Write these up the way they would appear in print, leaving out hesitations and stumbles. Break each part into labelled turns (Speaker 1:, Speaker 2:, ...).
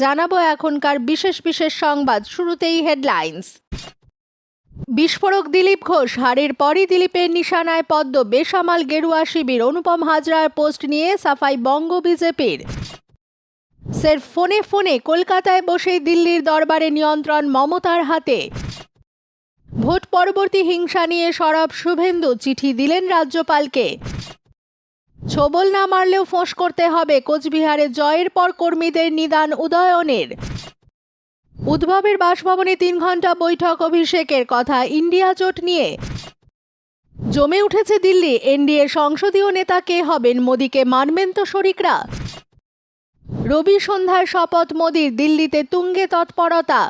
Speaker 1: জানাবো এখনকার বিশেষ বিশেষ সংবাদ। শুরুতেই হেডলাইন্স। বিস্ফোরক দিলীপ ঘোষ, হারের পরই দিলীপের নিশানায় পদ্ম। বেসামাল গেরুয়া শিবির। অনুপম হাজরার পোস্ট নিয়ে সাফাই বঙ্গ বিজেপির। স্রেফ ফোনে ফোনে কলকাতায় বসেই দিল্লির দরবারে নিয়ন্ত্রণ মমতার হাতে। ভোট পরবর্তী হিংসা নিয়ে সরব শুভেন্দু, চিঠি দিলেন রাজ্যপালকে। ছোবল না মারলেও ফোঁস করতে হবে, কোচবিহারে জয়ের পর কর্মীদের নিদান উদয়নের। উদ্ভবের বাসভবনে 3 ঘন্টা বৈঠক, অভিষেকের কথা ইন্ডিয়া জোট নিয়ে। জমে উঠেছে দিল্লি, এনডিএ সংসদীয় নেতা কে হবেন, মোদীকে মানবেন তো শরিকরা। রবি সন্ধ্যায় শপথ মোদীর, দিল্লিতে তুঙ্গে তৎপরতা।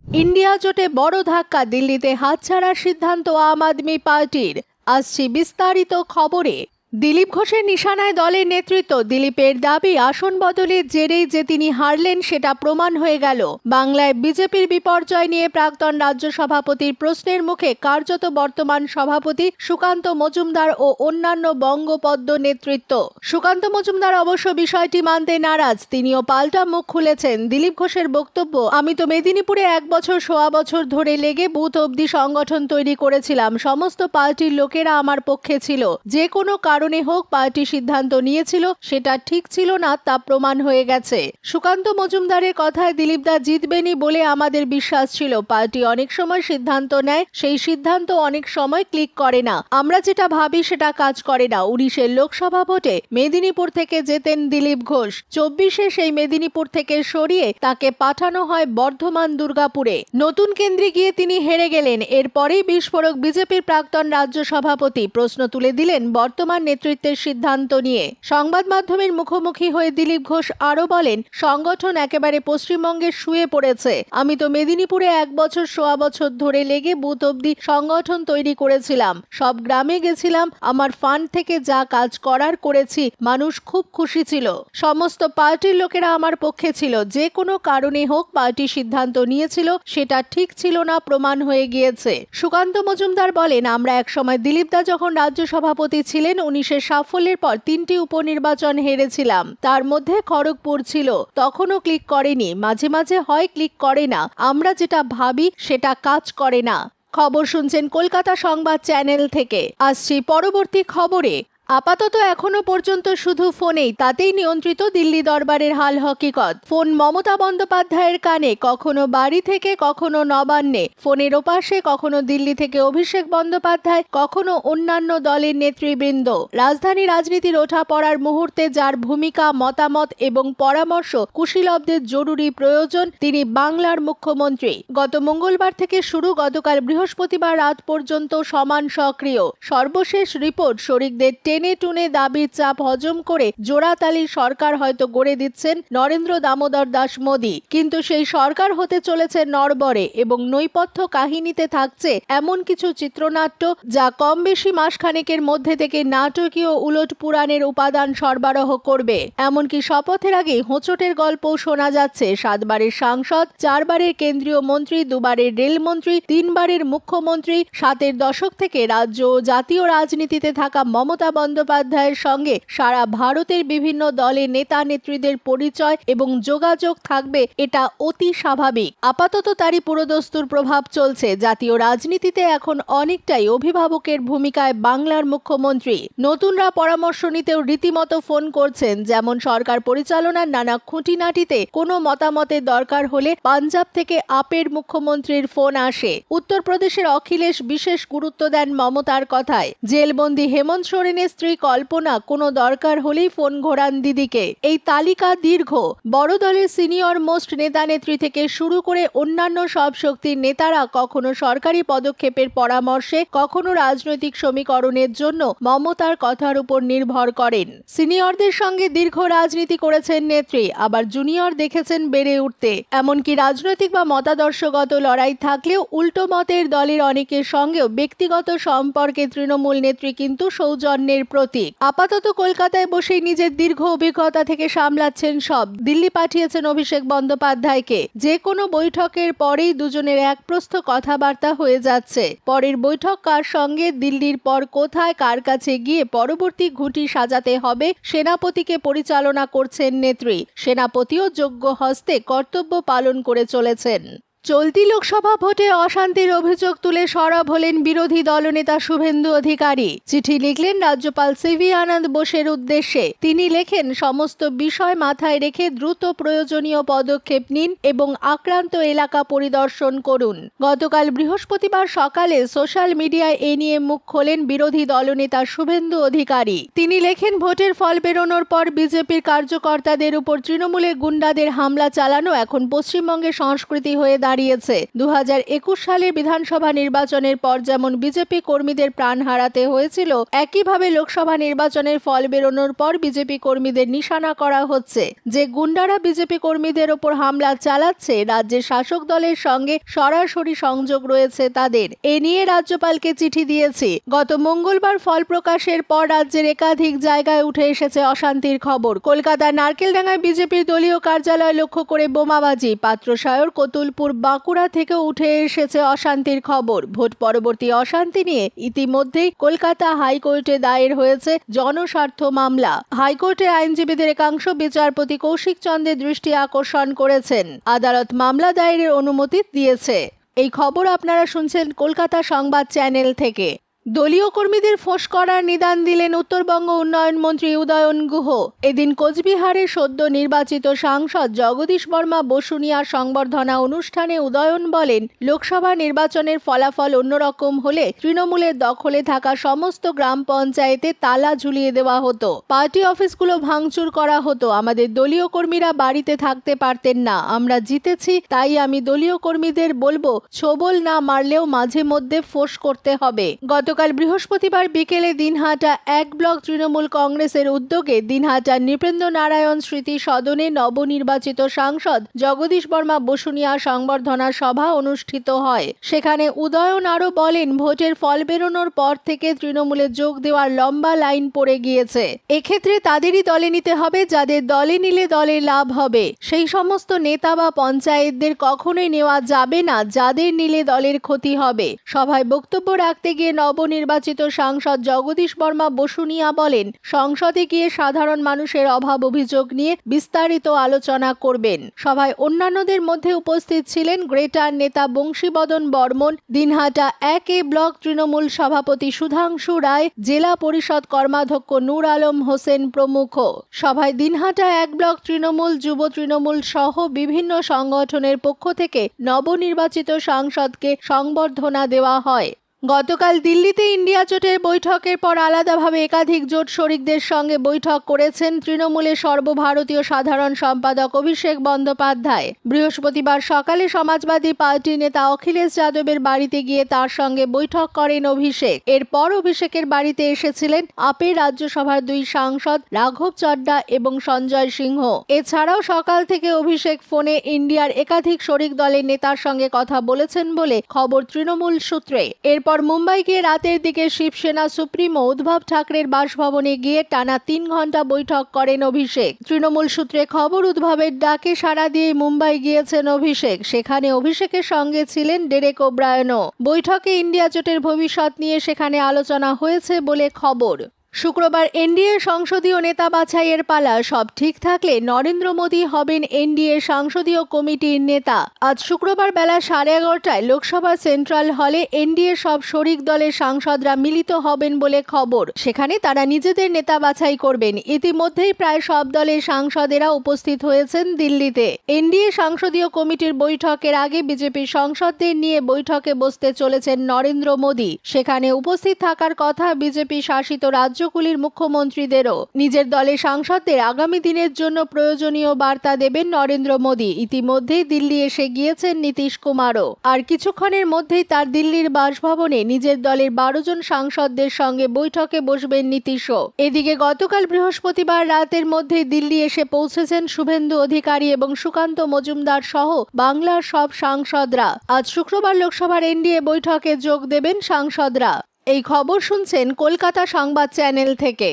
Speaker 1: ইন্ডিয়া জোটে বড় ধাক্কা, দিল্লিতে হাতছাড়ার সিদ্ধান্ত আম আদমি পার্টির। আসছি বিস্তারিত খবরে। দিলীপ ঘোষের নিশানায় দলের নেতৃত্ব। দিলীপের দাবি, আসন বদলের জেরেই যে তিনি হারলেন সেটা প্রমাণ হয়ে গেল। বাংলায় বিজেপির বিপর্যয় নিয়ে প্রাক্তন রাজ্য সভাপতির প্রশ্নের মুখে কার্যত বর্তমান সভাপতি সুকান্ত মজুমদার ও অন্যান্য বঙ্গপদ্ম নেতৃত্ব। সুকান্ত মজুমদার অবশ্য বিষয়টি মানতে নারাজ। তিনিও পাল্টা মুখ খুলেছেন। দিলীপ ঘোষের বক্তব্য, আমি তো মেদিনীপুরে 1 বছর সোয়া বছর ধরে লেগে বুথ অবধি সংগঠন তৈরি করেছিলাম। সমস্ত পার্টির লোকেরা আমার পক্ষে ছিল। যে কোনো কারণে হোক পার্টি সিদ্ধান্ত নিয়েছিল, সেটা ঠিক ছিল না, তা প্রমাণ হয়ে গেছে। সুকান্ত মজুমদারের কথায় দিলীপদা জিতবেনই বলে আমাদের বিশ্বাস ছিল। পার্টি অনেক সময় সিদ্ধান্ত নেয়, সেই সিদ্ধান্ত অনেক সময় ক্লিক করে না। আমরা যেটা ভাবি সেটা কাজ করে না। 19-এর লোকসভা ভোটে মেদিনীপুর থেকে জেতেন দিলীপ ঘোষ। 24-এ সেই মেদিনীপুর থেকে সরিয়ে তাকে পাঠানো হয় বর্ধমান দুর্গাপুরে। নতুন কেন্দ্রে গিয়ে তিনি হেরে গেলেন। এরপরেই বিস্ফোরক বিজেপির প্রাক্তন রাজ্য সভাপতি প্রশ্ন তুলে দিলেন বর্তমান নেতৃত্বের সিদ্ধান্ত নিয়ে। সংবাদ মাধ্যমের মুখোমুখি হয়ে দিলীপ ঘোষ আরো বলেন, সংগঠন একেবারে পশ্চিমবঙ্গে শুয়ে পড়েছে। আমি তো মেদিনীপুরে 1 বছর সোয়া বছর ধরে লেগে বুথ অবধি সংগঠন তৈরি করেছিলাম। সব গ্রামে গেছিলাম, আমার ফান্ড থেকে যা কাজ করার করেছি। মানুষ খুব খুশি ছিল। সমস্ত পার্টির লোকেরা আমার পক্ষে ছিল। যে কোনো কারণে হোক পার্টি সিদ্ধান্ত নিয়েছিল, সেটা ঠিক ছিল না, প্রমাণ হয়ে গিয়েছে। সুকান্ত মজুমদার বলেন, আমরা একসময় দিলীপদা যখন রাজ্য সভাপতি ছিলেন, 19-এর সাফল্যের পর 3টি উপনির্বাচন হেরেছিলাম। তার মধ্যে খড়গপুর ছিল। তখনও ক্লিক করেনি। মাঝে মাঝে হয় ক্লিক করে না। আমরা যেটা ভাবি সেটা কাজ করে না। খবর শুনছেন কলকাতা সংবাদ চ্যানেল থেকে। আসছি পরবর্তী খবরে। আপাতত এখনো পর্যন্ত শুধু ফোনেই, তাতেই নিয়ন্ত্রিত দিল্লি দরবারের হাল হকিকত। ফোন মমতা বন্দ্যোপাধ্যায়ের কানে, কখনো বাড়ি থেকে, কখনো নবান্নে। ফোনের ওপাশে কখনো দিল্লি থেকে অভিষেক বন্দ্যোপাধ্যায়, কখনো অন্যান্য দলের নেতৃবৃন্দ। রাজধানী রাজনীতির ওঠাপড়ার মুহূর্তে যার ভূমিকা, মতামত এবং পরামর্শ কুশীলবদের জরুরি প্রয়োজন, তিনি বাংলার মুখ্যমন্ত্রী। গত মঙ্গলবার থেকে শুরু, গতকাল বৃহস্পতিবার রাত পর্যন্ত সমান সক্রিয়। সর্বশেষ রিপোর্ট, শরিকদের টেনে টুনে দাবির চাপ হজম করে জোড়াতালির সরকার হয়তো গড়ে দিচ্ছেন নরেন্দ্র দামোদর দাস মোদী। কিন্তু সেই সরকার হতে চলেছে নড়বড়ে এবং নৈপথ্য কাহিনীতে থাকছে এমন কিছু চিত্রনাট্য যা কম বেশি মাসখানেকের মধ্যে থেকে নাটকীয় উলট পুরাণের উপাদান সরবরাহ করবে। এমনকি শপথের আগে হোঁচটের গল্পও শোনা যাচ্ছে। 7 বারের সাংসদ, 4 বারের কেন্দ্রীয় মন্ত্রী, 2 বারের রেলমন্ত্রী, 3 বারের মুখ্যমন্ত্রী, 7-এর দশক থেকে রাজ্য ও জাতীয় রাজনীতিতে থাকা মমতা বন্দ্যোপাধ্যায়ের সঙ্গে সারা ভারতের বিভিন্ন দলের নেতা নেত্রীদের পরিচয় এবং যোগাযোগ থাকবে, এটা অতি স্বাভাবিক। আপাতত তারই পুরোদস্তুর প্রভাব চলছে। জাতীয় রাজনীতিতে এখন অনেকটাই অভিভাবকের ভূমিকায় বাংলার মুখ্যমন্ত্রী। নতুনরা পরামর্শ নিতেও রীতিমতো ফোন করছেন। যেমন সরকার পরিচালনার নানা খুঁটিনাটিতে কোনো মতামতের দরকার হলে পাঞ্জাব থেকে আপের মুখ্যমন্ত্রীর ফোন আসে। উত্তরপ্রদেশের অখিলেশ বিশেষ গুরুত্ব দেন মমতার কথায়। জেলবন্দি হেমন্ত সোরেনের স্ত্রী কল্পনা কোনো দরকার হলেই ফোন ঘোরান দিদিকে। এই তালিকা দীর্ঘ। বড় দলের সিনিয়র মোস্ট নেতা নেত্রী থেকে শুরু করে অন্যান্য সব শক্তির নেতারা কখনো সরকারি পদক্ষেপের পরামর্শে, কখনো রাজনৈতিক সমীকরণের জন্য মমতার কথার উপর নির্ভর করেন। সিনিয়রদের সঙ্গে দীর্ঘ রাজনীতি করেছেন নেত্রী, আবার জুনিয়র দেখেছেন বেড়ে উঠতে। এমনকি রাজনৈতিক বা মতাদর্শগত লড়াই থাকলেও উল্টো মতের দলের অনেকের সঙ্গেও ব্যক্তিগত সম্পর্কে তৃণমূল নেত্রী কিন্তু সৌজন্যের সাফল্যের প্রতীক। আপাতত কলকাতায় বসেই নিজের দীর্ঘ অভিজ্ঞতা থেকে সামলাচ্ছেন সব। দিল্লি পাঠিয়েছেন অভিষেক বন্দ্যোপাধ্যায়কে। যে কোনো বৈঠকের পরেই দুজনের একপ্রস্থ কথাবার্তা হয়ে যাচ্ছে। পরের বৈঠক কার সঙ্গে, দিল্লির পর কোথায়, কার কাছে গিয়ে পরবর্তী ঘুঁটি সাজাতে হবে, সেনাপতিকে পরিচালনা করছেন নেত্রী। সেনাপতিও যোগ্য হস্তে কর্তব্য পালন করে চলেছেন। চলতি লোকসভা ভোটে অশান্তির অভিযোগ তুলে সরব হলেন বিরোধী দলনেতা শুভেন্দু অধিকারী। চিঠি লিখলেন রাজ্যপাল সিভি আনন্দ বোসের উদ্দেশ্যে। তিনি লেখেন, সমস্ত বিষয় মাথায় রেখে দ্রুত প্রয়োজনীয় পদক্ষেপ নিন এবং আক্রান্ত এলাকা পরিদর্শন করুন। গতকাল বৃহস্পতিবার সকালে সোশ্যাল মিডিয়ায় এ নিয়ে মুখ খোলেন বিরোধী দলনেতা শুভেন্দু অধিকারী। তিনি লেখেন, ভোটের ফল বেরোনোর পর বিজেপির কার্যকর্তাদের উপর তৃণমূলের গুন্ডাদের হামলা চালানো এখন পশ্চিমবঙ্গের সংস্কৃতি হয়ে দাঁড়িয়েছে। 2021 সালের বিধানসভা নির্বাচনের পর যেমন বিজেপি কর্মীদের প্রাণ হারাতে হয়েছিল, একইভাবে লোকসভা নির্বাচনের ফল বেরোনোর পর বিজেপি কর্মীদের নিশানা করা হচ্ছে। যে গুন্ডারা বিজেপি কর্মীদের ওপর হামলা চালাচ্ছে, রাজ্যের শাসক দলের সঙ্গে সরাসরি সংযোগ রয়েছে তাদের। এ নিয়ে রাজ্যপালকে চিঠি দিয়েছি। গত মঙ্গলবার ফল প্রকাশের পর রাজ্যের একাধিক জায়গায় উঠে এসেছে অশান্তির খবর। কলকাতার নারকেলডাঙ্গায় বিজেপির দলীয় কার্যালয় লক্ষ্য করে বোমাবাজি। পাত্রসায়র, কতুলপুর, বাঁকুড়া থেকে উঠে এসেছে অশান্তির খবর। ভোট পরবর্তী অশান্তি নিয়ে ইতিমধ্যেই কলকাতা হাইকোর্টে দায়ের হয়েছে জনস্বার্থ মামলা। হাইকোর্টের আইনজীবীদের একাংশ বিচারপতি কৌশিক চন্দ্রের দৃষ্টি আকর্ষণ করেছেন। আদালত মামলা দায়েরের অনুমতি দিয়েছে। এই খবর আপনারা শুনছেন কলকাতা সংবাদ চ্যানেল থেকে। দলীয় কর্মীদের ফোঁস করার নিদান দিলেন উত্তরবঙ্গ উন্নয়ন মন্ত্রী উদয়ন গুহ। এদিন কোচবিহারের সদ্য নির্বাচিত সাংসদ জগদীশ বর্মা বসুনিয়া সংবর্ধনা অনুষ্ঠানে উদয়ন বলেন, লোকসভা নির্বাচনের ফলাফল অন্যরকম হলে তৃণমূলের দখলে থাকা সমস্ত গ্রাম পঞ্চায়েতে তালা ঝুলিয়ে দেওয়া হতো, পার্টি অফিসগুলো ভাঙচুর করা হতো, আমাদের দলীয় কর্মীরা বাড়িতে থাকতে পারতেন না। আমরা জিতেছি, তাই আমি দলীয় কর্মীদের বলবো, ছোবল না মারলেও মাঝে মধ্যে ফোঁস করতে হবে। গতকাল বৃহস্পতিবার বিকেলে দিনহাটা 1 ব্লক তৃণমূল কংগ্রেসের উদ্যোগে দিনহাটা নৃপেন্দ্র নারায়ণ স্মৃতি সদনে নবনির্বাচিত সাংসদ জগদীশ বর্মা বসুনিয়া সংবর্ধনা সভা অনুষ্ঠিত হয়। সেখানে উদয়ন আরও বলেন, ভোটের ফল বেরোনোর পর থেকে তৃণমূলে যোগ দেওয়ার লম্বা লাইন পড়ে গিয়েছে। এক্ষেত্রে তাদেরই দলে নিতে হবে যাদের দলে নিলে দলের লাভ হবে। সেই সমস্ত নেতা বা পঞ্চায়েতদের কখনোই নেওয়া যাবে না যাদের নিলে দলের ক্ষতি হবে। সভায় বক্তব্য রাখতে গিয়ে নবনির্বাচিত সাংসদ জগদীশ বর্মা বসুনিয়া বলেন, সংসদে গিয়ে সাধারণ মানুষের অভাব অভিযোগ নিয়ে বিস্তারিত আলোচনা করবেন। সভায় অন্যান্যদের মধ্যে উপস্থিত ছিলেন গ্রেটার নেতা বংশীবদন বর্মন, দিনহাটা 1 ব্লক তৃণমূল সভাপতি সুধাংশু রায়, জেলা পরিষদ কর্মাধ্যক্ষ নূর আলম হোসেন প্রমুখ। সভায় দিনহাটা 1 ব্লক তৃণমূল, যুব তৃণমূল সহ বিভিন্ন সংগঠনের পক্ষ থেকে নবনির্বাচিত সাংসদকে সংবর্ধনা দেওয়া হয়। গতকাল দিল্লিতে ইন্ডিয়া জোটের বৈঠকের পর আলাদাভাবে একাধিক জোট শরিকদের সঙ্গে বৈঠক করেছেন তৃণমূলের সর্বভারতীয় সাধারণ সম্পাদক অভিষেক বন্দ্যোপাধ্যায়। বৃহস্পতিবার সকালে সমাজবাদী পার্টি নেতা অখিলেশ যাদবের বাড়িতে গিয়ে তার সঙ্গে বৈঠক করেন অভিষেক। এরপর অভিষেকের বাড়িতে এসেছিলেন আপের রাজ্যসভার 2 সাংসদ রাঘব চড্ডা এবং সঞ্জয় সিংহ। এছাড়াও সকাল থেকে অভিষেক ফোনে ইন্ডিয়ার একাধিক শরিক দলের নেতার সঙ্গে কথা বলেছেন বলে খবর তৃণমূল সূত্রে। এরপর মুম্বাই গিয়ে রাতের দিকে শিবসেনা সুপ্রিমো উদ্ধব ঠাকরের বাসভবনে গিয়ে টানা 3 ঘন্টা বৈঠক করেন অভিষেক। তৃণমূল সূত্রে খবর, উদ্ধবের ডাকে সাড়া দিয়ে মুম্বাই গিয়েছেন অভিষেক। সেখানে অভিষেকের সঙ্গে ছিলেন ডেরেক ওব্রায়েনও। বৈঠকে ইন্ডিয়া জোটের ভবিষ্যৎ নিয়ে সেখানে আলোচনা হয়েছে বলে খবর। শুক্রবার এনডিএ সংসদীয় নেতা বাছাইয়ের পালা। সব ঠিক থাকলে নরেন্দ্র মোদী হবেন এনডিএ সংসদীয় কমিটির নেতা। আজ শুক্রবার বেলা 11:30টায় লোকসভা সেন্ট্রাল হলে এনডিএ সব শরিক দলের সাংসদরা মিলিত হবেন বলে খবর। সেখানে তারা নিজেদের নেতা বাছাই করবেন। ইতিমধ্যেই প্রায় সব দলের সাংসদেরা উপস্থিত হয়েছেন দিল্লিতে। এনডিএ সংসদীয় কমিটির বৈঠকের আগে বিজেপির সাংসদদের নিয়ে বৈঠকে বসতে চলেছেন নরেন্দ্র মোদী। সেখানে উপস্থিত থাকার কথা বিজেপি শাসিত রাজ্যগুলির মুখ্যমন্ত্রীদেরও। নিজের দলের সাংসদদের আগামী দিনের জন্য প্রয়োজনীয় বার্তা দেবেন নরেন্দ্র মোদী। ইতিমধ্যেই দিল্লি এসে গিয়েছেন নীতিশ কুমারও। আর কিছুক্ষণের মধ্যেই তার দিল্লির বাসভবনে নিজের দলের 12 জন সাংসদদের সঙ্গে বৈঠকে বসবেন নীতিশও। এদিকে গতকাল বৃহস্পতিবার রাতের মধ্যেই দিল্লি এসে পৌঁছেছেন শুভেন্দু অধিকারী এবং সুকান্ত মজুমদার সহ বাংলার সব সাংসদরা। আজ শুক্রবার লোকসভার এনডিএ বৈঠকে যোগ দেবেন সাংসদরা। এই খবর শুনছেন কলকাতা সংবাদ চ্যানেল থেকে।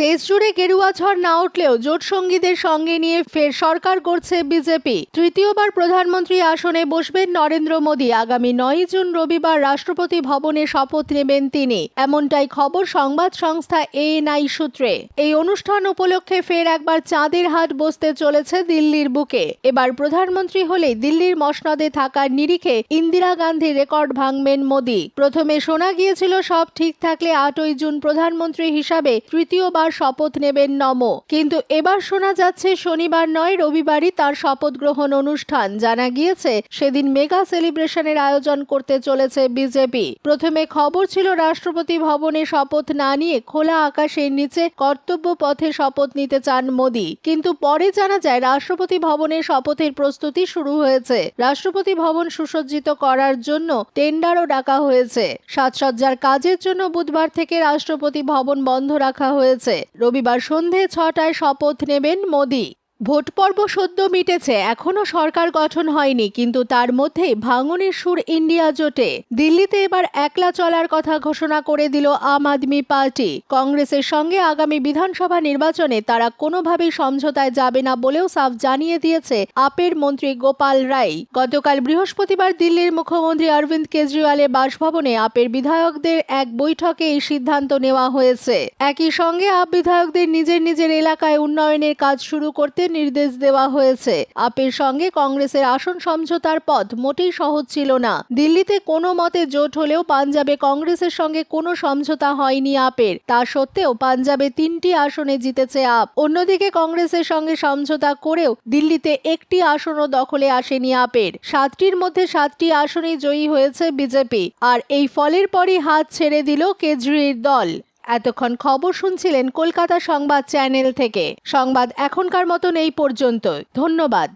Speaker 1: দেশজুড়ে গেরুয়া ঝড় না উঠলেও জোট সঙ্গীদের সঙ্গে নিয়ে ফের সরকার গড়ছে বিজেপি। তৃতীয়বার প্রধানমন্ত্রী আসনে বসবেন নরেন্দ্র মোদী। আগামী 9 জুন রবিবার রাষ্ট্রপতি ভবনে শপথ নেবেন তিনি, এমনটাই খবর সংবাদ সংস্থা ANI সূত্রে। এই অনুষ্ঠান উপলক্ষে ফের একবার চাঁদের হাট বসতে চলেছে দিল্লির বুকে। এবার প্রধানমন্ত্রী হলেই দিল্লির মসনদে থাকার নিরিখে ইন্দিরা গান্ধীর রেকর্ড ভাঙবেন মোদী। প্রথমে শোনা গিয়েছিল সব ঠিক থাকলে 8ই জুন প্রধানমন্ত্রী হিসাবে তৃতীয়বার শপথ নেবেন নমো, কিন্তু এবার শোনা যাচ্ছে শনিবার নয় রবিবারই তার শপথ গ্রহণ অনুষ্ঠান। জানা গিয়েছে সেদিন মেগা সেলিব্রেশনের আয়োজন করতে চলেছে বিজেপি। প্রথমে খবর ছিল রাষ্ট্রপতি ভবনে শপথ না নিয়ে খোলা আকাশের নিচে কর্তব্য পথে শপথ নিতে চান মোদী, কিন্তু পরে জানা যায় রাষ্ট্রপতি ভবনে শপথের প্রস্তুতি শুরু হয়েছে। রাষ্ট্রপতি ভবন সুসজ্জিত করার জন্য টেন্ডারও ডাকা হয়েছে। সাজসজ্জার কাজের জন্য বুধবার থেকে রাষ্ট্রপতি ভবন বন্ধ রাখা হয়েছে। রবিবার সন্ধে 6টায় শপথ নেবেন মোদী। ভোট পর্ব সদ্য মিটেছে, এখনো সরকার গঠন হয়নি, কিন্তু তার মধ্যেই ভাঙনের সুর ইন্ডিয়া জোটে। দিল্লিতে এবার একলা চলার কথা ঘোষণা করে দিল আম আদমি পার্টি। কংগ্রেসের সঙ্গে আগামী বিধানসভা নির্বাচনে তারা কোনোভাবেই সমঝোতায় যাবে না বলেও সাফ জানিয়ে দিয়েছে আপের মন্ত্রী গোপাল রায়। গতকাল বৃহস্পতিবার দিল্লির মুখ্যমন্ত্রী অরবিন্দ কেজরিওয়ালের বাসভবনে আপের বিধায়কদের এক বৈঠকে এই সিদ্ধান্ত নেওয়া হয়েছে। একই সঙ্গে আপ বিধায়কদের নিজের নিজের এলাকায় উন্নয়নের কাজ শুরু করতে নির্দেশ দেওয়া হয়েছে। আপের সঙ্গে কংগ্রেসের আসন সমঝোতার পথ মোটেই সহজ ছিল না। দিল্লিতে কোনো মতে জোট হলেও পাঞ্জাবে কংগ্রেসের সঙ্গে কোনো সমঝোতা হয়নি আপের। তা সত্ত্বেও পাঞ্জাবে 3টি আসনে জিতেছে আপ। অন্যদিকে কংগ্রেসের সঙ্গে সমঝোতা করেও দিল্লিতে একটি আসনও দখলে আসেনি আপের। 7টির মধ্যে 7টি আসনেই জয়ী হয়েছে বিজেপি। আর এই ফলের পরই হাত ছেড়ে দিল কেজরির দল। এতক্ষণ খবর শুনছিলেন কলকাতা সংবাদ চ্যানেল থেকে। সংবাদ এখনকার মতন এই পর্যন্ত। ধন্যবাদ।